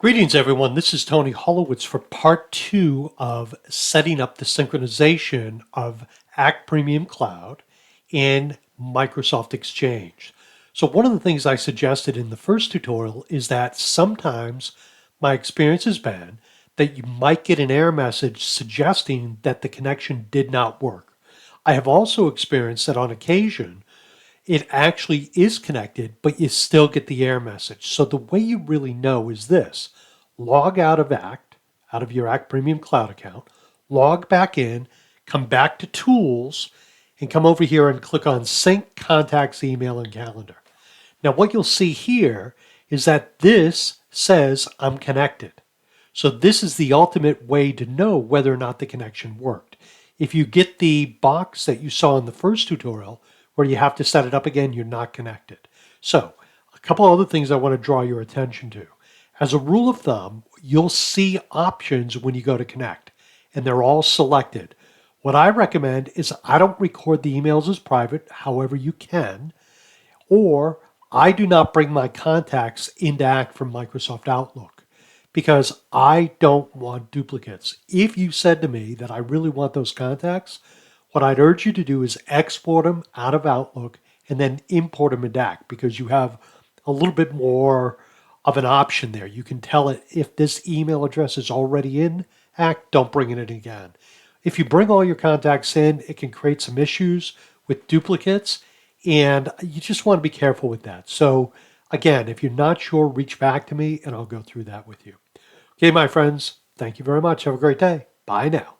Greetings, everyone. This is Tony Holowitz for part two of setting up the synchronization of ACT Premium Cloud in Microsoft Exchange. So one of the things I suggested in the first tutorial is that sometimes my experience has been that you might get an error message suggesting that the connection did not work. I have also experienced that on occasion it actually is connected, but you still get the error message. So the way you really know is this: log out of ACT, out of your ACT Premium Cloud account, log back in, come back to Tools, and come over here and click on Sync Contacts, Email, and Calendar. Now what you'll see here is that this says I'm connected. So this is the ultimate way to know whether or not the connection worked. If you get the box that you saw in the first tutorial where you have to set it up again, you're not connected. So a couple other things I want to draw your attention to. As a rule of thumb, you'll see options when you go to connect, and they're all selected. What I recommend is I don't record the emails as private, however you can, or I do not bring my contacts into ACT from Microsoft Outlook because I don't want duplicates. If you said to me that I really want those contacts, what I'd urge you to do is export them out of Outlook and then import them into ACT because you have a little bit more of an option there. You can tell it if this email address is already in ACT, don't bring it in again. If you bring all your contacts in, it can create some issues with duplicates, and you just want to be careful with that. So again, if you're not sure, reach back to me and I'll go through that with you. Okay, my friends, thank you very much. Have a great day. Bye now.